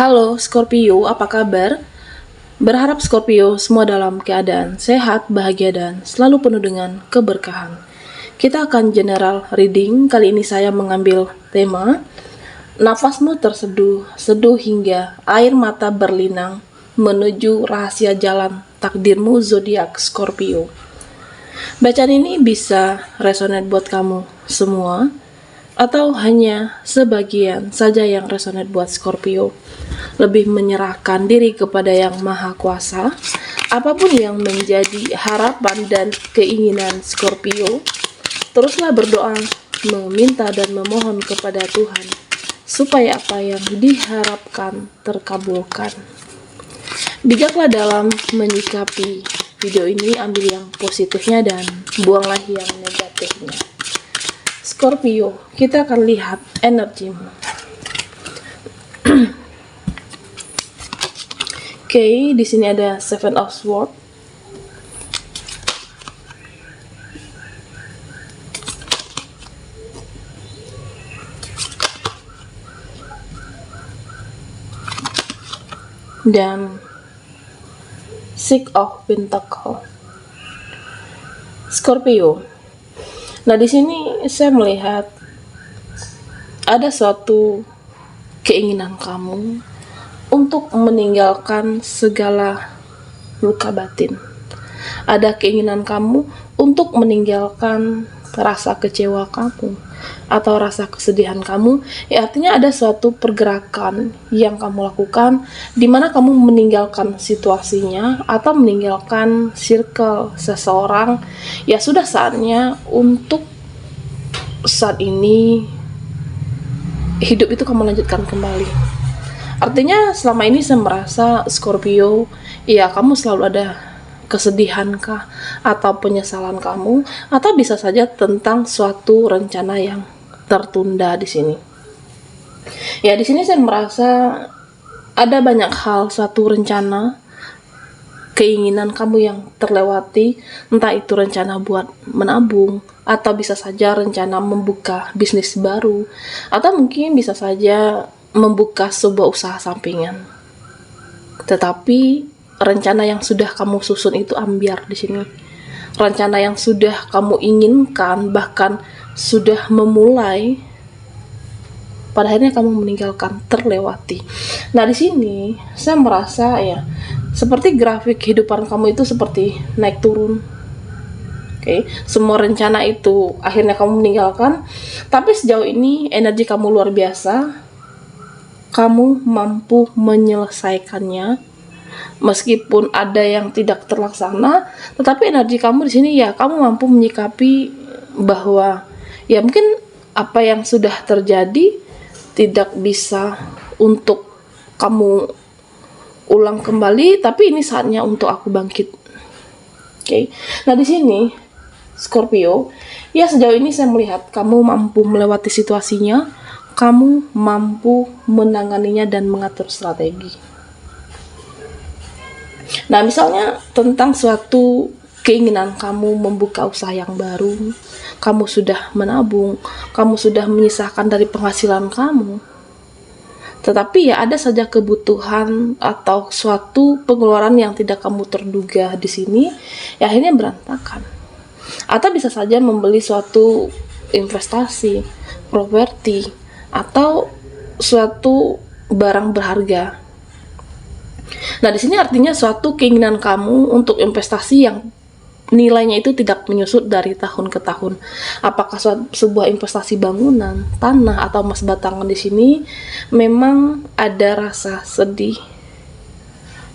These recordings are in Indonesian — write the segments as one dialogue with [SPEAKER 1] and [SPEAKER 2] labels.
[SPEAKER 1] Halo Scorpio, apa kabar? Berharap Scorpio semua dalam keadaan sehat, bahagia, dan selalu penuh dengan keberkahan. Kita akan general reading. Kali ini saya mengambil tema nafasmu terseduh, seduh hingga air mata berlinang menuju rahasia jalan takdirmu zodiak Scorpio. Bacaan ini bisa resonate buat kamu semua atau hanya sebagian saja yang resonate buat Scorpio. Lebih menyerahkan diri kepada Yang Maha Kuasa. Apapun yang menjadi harapan dan keinginan Scorpio, teruslah berdoa, meminta dan memohon kepada Tuhan supaya apa yang diharapkan terkabulkan. Bijaklah dalam menyikapi video ini, ambil yang positifnya dan buanglah yang negatifnya. Scorpio, kita akan lihat energimu. Oke, di sini ada Seven of Swords. Dan Six of Pentacles. Scorpio. Nah, di sini saya melihat ada suatu keinginan kamu untuk meninggalkan segala luka batin. Ada keinginan kamu untuk meninggalkan rasa kecewa kamu atau rasa kesedihan kamu. Ya, artinya ada suatu pergerakan yang kamu lakukan di mana kamu meninggalkan situasinya atau meninggalkan circle seseorang. Ya, sudah saatnya untuk saat ini hidup itu kamu lanjutkan kembali. Artinya selama ini saya merasa Scorpio, ya kamu selalu ada kesedihan kah atau penyesalan kamu, atau bisa saja tentang suatu rencana yang tertunda di sini. Ya, di sini saya merasa ada banyak hal, suatu rencana, keinginan kamu yang terlewati, entah itu rencana buat menabung, atau bisa saja rencana membuka bisnis baru, atau mungkin bisa saja membuka sebuah usaha sampingan. Tetapi rencana yang sudah kamu susun itu ambiar di sini. Rencana yang sudah kamu inginkan, bahkan sudah memulai, pada akhirnya kamu meninggalkan, terlewati. Nah, di sini saya merasa ya seperti grafik kehidupan kamu itu seperti naik turun. Oke, semua rencana itu akhirnya kamu meninggalkan, tapi sejauh ini energi kamu luar biasa. Kamu mampu menyelesaikannya, meskipun ada yang tidak terlaksana, tetapi energi kamu di sini ya kamu mampu menyikapi bahwa ya mungkin apa yang sudah terjadi tidak bisa untuk kamu ulang kembali, tapi ini saatnya untuk aku bangkit. Oke. Nah, di sini Scorpio, ya sejauh ini saya melihat kamu mampu melewati situasinya, kamu mampu menanganinya dan mengatur strategi. Nah, misalnya tentang suatu keinginan kamu membuka usaha yang baru, kamu sudah menabung, kamu sudah menyisahkan dari penghasilan kamu, tetapi ya ada saja kebutuhan atau suatu pengeluaran yang tidak kamu terduga di sini, ya akhirnya berantakan. Atau bisa saja membeli suatu investasi, properti, atau suatu barang berharga. Nah, di sini artinya suatu keinginan kamu untuk investasi yang nilainya itu tidak menyusut dari tahun ke tahun. Apakah sebuah investasi bangunan, tanah, atau emas batangan, di sini memang ada rasa sedih,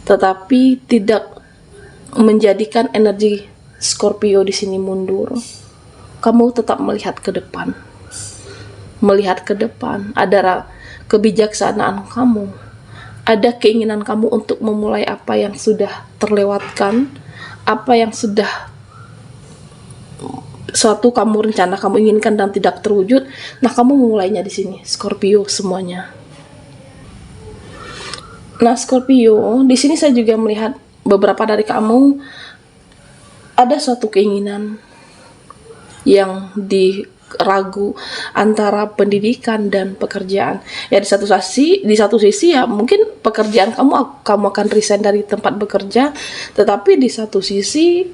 [SPEAKER 1] tetapi tidak menjadikan energi Scorpio di sini mundur. Kamu tetap melihat ke depan. Melihat ke depan, ada kebijaksanaan kamu, ada keinginan kamu untuk memulai apa yang sudah terlewatkan, apa yang sudah suatu kamu rencana kamu inginkan dan tidak terwujud. Nah, kamu memulainya di sini, Scorpio semuanya. Nah, Scorpio, di sini saya juga melihat beberapa dari kamu ada suatu keinginan yang ragu antara pendidikan dan pekerjaan. Ya di satu sisi ya mungkin pekerjaan kamu akan resign dari tempat bekerja, tetapi di satu sisi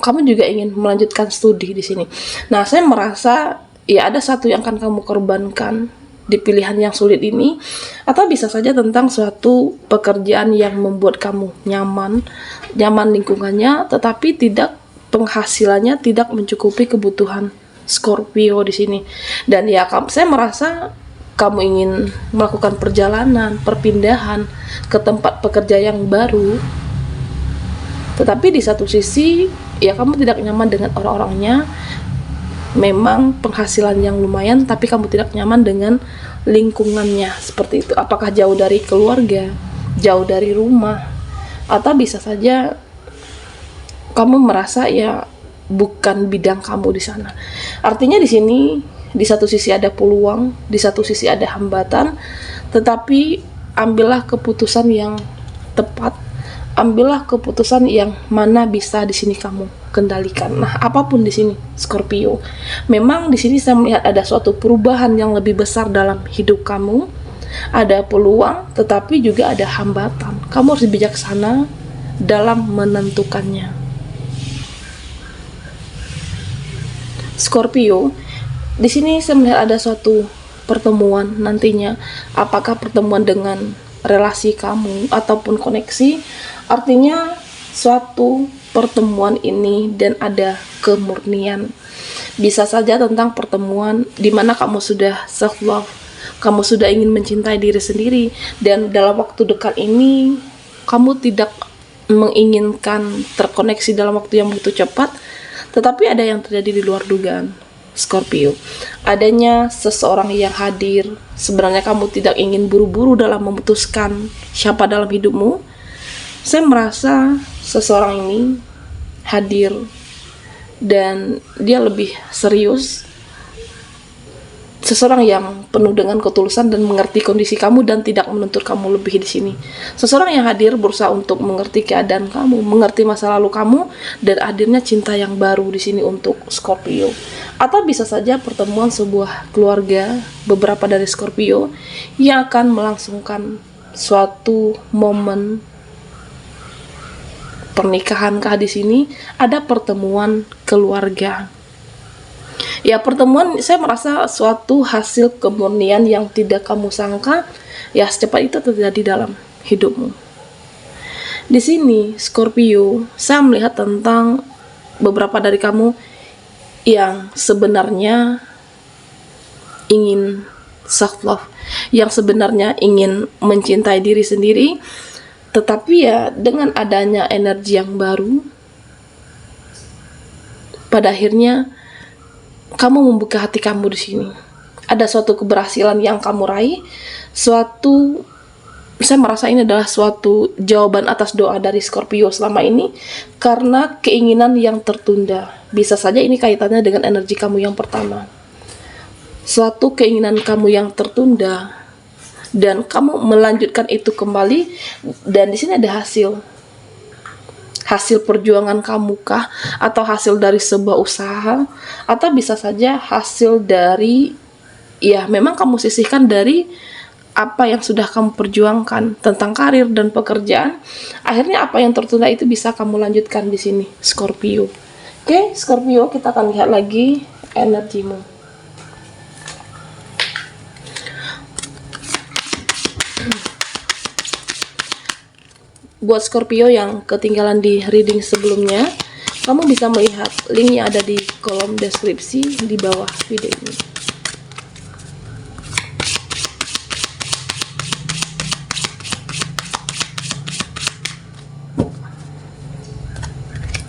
[SPEAKER 1] kamu juga ingin melanjutkan studi di sini. Nah, saya merasa ya ada satu yang akan kamu korbankan di pilihan yang sulit ini, atau bisa saja tentang suatu pekerjaan yang membuat kamu nyaman lingkungannya, tetapi penghasilannya tidak mencukupi kebutuhan Scorpio di sini. Dan ya saya merasa kamu ingin melakukan perpindahan ke tempat pekerja yang baru, tetapi di satu sisi ya kamu tidak nyaman dengan orang-orangnya. Memang penghasilan yang lumayan, tapi kamu tidak nyaman dengan lingkungannya, seperti itu. Apakah jauh dari keluarga, jauh dari rumah, atau bisa saja kamu merasa ya bukan bidang kamu di sana. Artinya di sini di satu sisi ada peluang, di satu sisi ada hambatan, tetapi ambillah keputusan yang tepat. Ambillah keputusan yang mana bisa di sini kamu kendalikan. Nah, apapun di sini Scorpio, memang di sini saya melihat ada suatu perubahan yang lebih besar dalam hidup kamu. Ada peluang, tetapi juga ada hambatan. Kamu harus bijaksana dalam menentukannya. Scorpio, di sini saya melihat ada suatu pertemuan nantinya. Apakah pertemuan dengan relasi kamu ataupun koneksi? Artinya suatu pertemuan ini dan ada kemurnian. Bisa saja tentang pertemuan di mana kamu sudah self love, kamu sudah ingin mencintai diri sendiri, dan dalam waktu dekat ini kamu tidak menginginkan terkoneksi dalam waktu yang begitu cepat, tetapi ada yang terjadi di luar dugaan Scorpio. Adanya seseorang yang hadir. Sebenarnya kamu tidak ingin buru-buru dalam memutuskan siapa dalam hidupmu. Saya merasa seseorang ini hadir dan dia lebih serius. Seseorang yang penuh dengan ketulusan dan mengerti kondisi kamu dan tidak menuntut kamu lebih di sini. Seseorang yang hadir berusaha untuk mengerti keadaan kamu, mengerti masa lalu kamu, dan hadirnya cinta yang baru di sini untuk Scorpio. Atau bisa saja pertemuan sebuah keluarga, beberapa dari Scorpio yang akan melangsungkan suatu momen pernikahankah di sini, ada pertemuan keluarga. Ya, pertemuan saya merasa suatu hasil kemurnian yang tidak kamu sangka, ya secepat itu terjadi dalam hidupmu. Di sini Scorpio, saya melihat tentang beberapa dari kamu yang sebenarnya ingin self love, yang sebenarnya ingin mencintai diri sendiri, tetapi ya dengan adanya energi yang baru, pada akhirnya kamu membuka hati kamu di sini. Ada suatu keberhasilan yang kamu raih, saya merasa ini adalah suatu jawaban atas doa dari Scorpio selama ini, karena keinginan yang tertunda. Bisa saja ini kaitannya dengan energi kamu yang pertama. Suatu keinginan kamu yang tertunda, dan kamu melanjutkan itu kembali, dan di sini ada hasil perjuangan kamu kah, atau hasil dari sebuah usaha, atau bisa saja hasil dari ya memang kamu sisihkan dari apa yang sudah kamu perjuangkan tentang karir dan pekerjaan. Akhirnya apa yang tertunda itu bisa kamu lanjutkan di sini Scorpio. Oke, Scorpio, kita akan lihat lagi energimu. Buat Scorpio yang ketinggalan di reading sebelumnya, kamu bisa melihat link yang ada di kolom deskripsi di bawah video ini.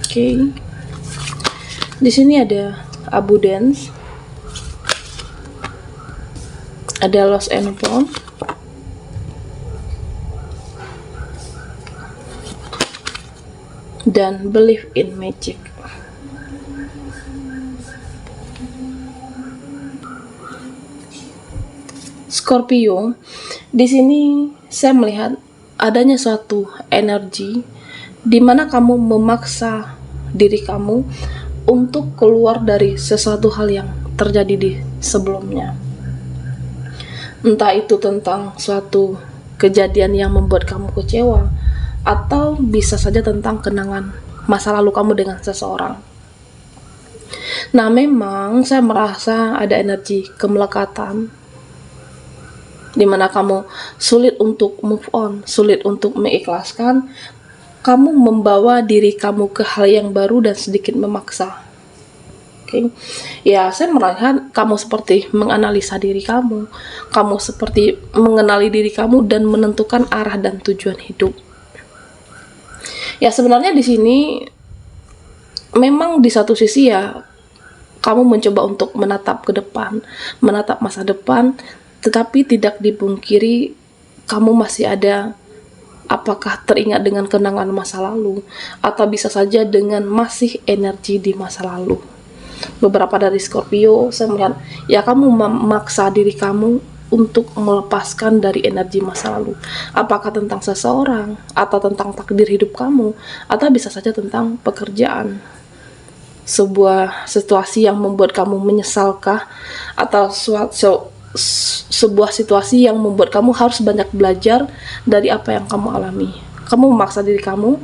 [SPEAKER 1] Oke. Di sini ada abundance, ada lost and found, dan believe in magic. Scorpio, di sini saya melihat adanya suatu energi di mana kamu memaksa diri kamu untuk keluar dari sesuatu hal yang terjadi di sebelumnya. Entah itu tentang suatu kejadian yang membuat kamu kecewa, atau bisa saja tentang kenangan masa lalu kamu dengan seseorang. Nah, memang saya merasa ada energi kemelekatan di mana kamu sulit untuk move on, sulit untuk mengikhlaskan. Kamu membawa diri kamu ke hal yang baru dan sedikit memaksa. Ya, saya melihat kamu seperti menganalisa diri kamu. Kamu seperti mengenali diri kamu dan menentukan arah dan tujuan hidup. Ya, sebenarnya di sini memang di satu sisi ya kamu mencoba untuk menatap ke depan, menatap masa depan, tetapi tidak dipungkiri kamu masih ada, apakah teringat dengan kenangan masa lalu, atau bisa saja dengan masih energi di masa lalu. Beberapa dari Scorpio, saya melihat ya kamu memaksa diri kamu untuk melepaskan dari energi masa lalu. Apakah tentang seseorang, atau tentang takdir hidup kamu, atau bisa saja tentang pekerjaan. Sebuah situasi yang membuat kamu menyesalkah, atau sebuah situasi yang membuat kamu harus banyak belajar dari apa yang kamu alami. Kamu memaksa diri kamu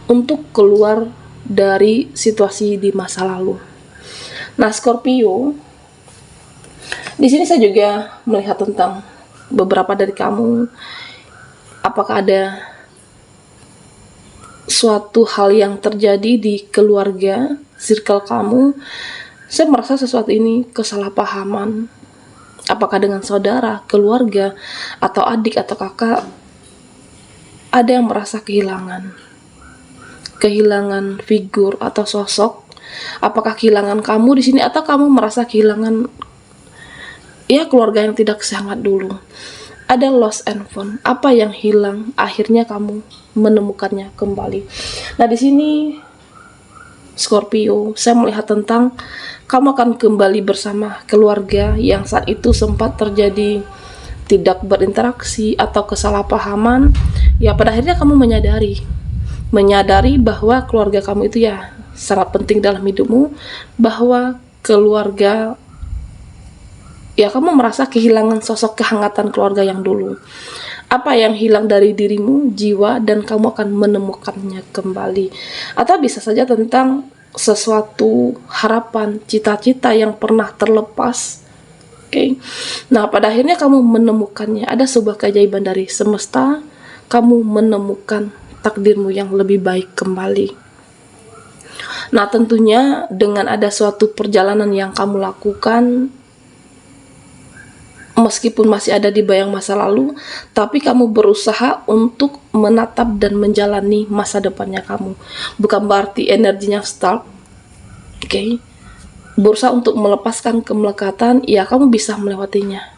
[SPEAKER 1] untuk keluar dari situasi di masa lalu. Nah, Scorpio, di sini saya juga melihat tentang beberapa dari kamu. Apakah ada suatu hal yang terjadi di keluarga, circle kamu? Saya merasa sesuatu ini kesalahpahaman. Apakah dengan saudara, keluarga, atau adik atau kakak? Ada yang merasa kehilangan figur atau sosok. Apakah kehilangan kamu di sini, atau kamu merasa kehilangan ya keluarga yang tidak sehangat dulu? Ada lost and found. Apa yang hilang akhirnya kamu menemukannya kembali. Nah, di sini Scorpio, saya melihat tentang kamu akan kembali bersama keluarga yang saat itu sempat terjadi tidak berinteraksi atau kesalahpahaman. Ya, pada akhirnya kamu menyadari bahwa keluarga kamu itu ya sangat penting dalam hidupmu, bahwa keluarga, ya kamu merasa kehilangan sosok kehangatan keluarga yang dulu. Apa yang hilang dari dirimu, jiwa, dan kamu akan menemukannya kembali. Atau bisa saja tentang sesuatu harapan, cita-cita yang pernah terlepas. Nah, pada akhirnya kamu menemukannya. Ada sebuah keajaiban dari semesta, kamu menemukan takdirmu yang lebih baik kembali. Nah, tentunya dengan ada suatu perjalanan yang kamu lakukan, meskipun masih ada di bayang masa lalu, tapi kamu berusaha untuk menatap dan menjalani masa depannya kamu. Bukan berarti energinya stuck, berusaha untuk melepaskan kemelekatan, ya kamu bisa melewatinya.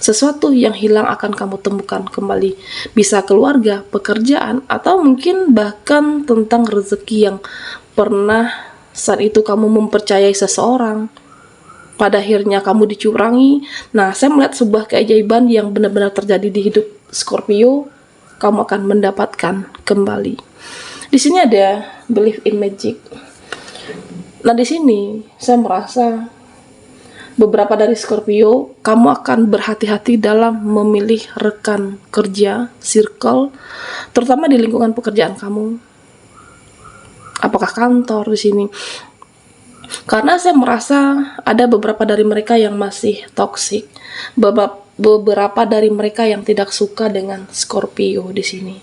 [SPEAKER 1] Sesuatu yang hilang akan kamu temukan kembali. Bisa keluarga, pekerjaan, atau mungkin bahkan tentang rezeki yang pernah saat itu kamu mempercayai seseorang, pada akhirnya kamu dicurangi. Nah, saya melihat sebuah keajaiban yang benar-benar terjadi di hidup Scorpio. Kamu akan mendapatkan kembali. Di sini ada believe in magic. Nah, di sini saya merasa beberapa dari Scorpio, kamu akan berhati-hati dalam memilih rekan kerja, circle, terutama di lingkungan pekerjaan kamu. Apakah kantor di sini? Karena saya merasa ada beberapa dari mereka yang masih toksik, beberapa dari mereka yang tidak suka dengan Scorpio di sini.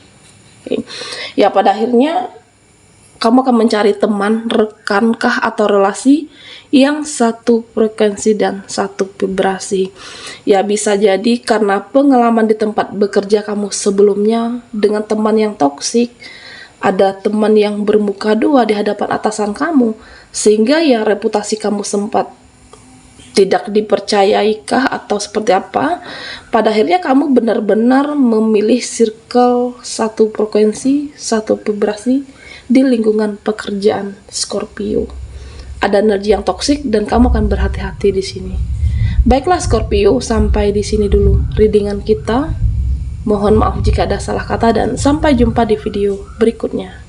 [SPEAKER 1] Ya, pada akhirnya kamu akan mencari teman, rekankah, atau relasi yang satu frekuensi dan satu vibrasi. Ya, bisa jadi karena pengalaman di tempat bekerja kamu sebelumnya dengan teman yang toksik, ada teman yang bermuka dua di hadapan atasan kamu, sehingga ya reputasi kamu sempat tidak dipercayaikah atau seperti apa. Pada akhirnya kamu benar-benar memilih circle satu frekuensi, satu vibrasi di lingkungan pekerjaan Scorpio. Ada energi yang toksik dan kamu akan berhati-hati di sini. Baiklah Scorpio, sampai di sini dulu readingan kita. Mohon maaf jika ada salah kata dan sampai jumpa di video berikutnya.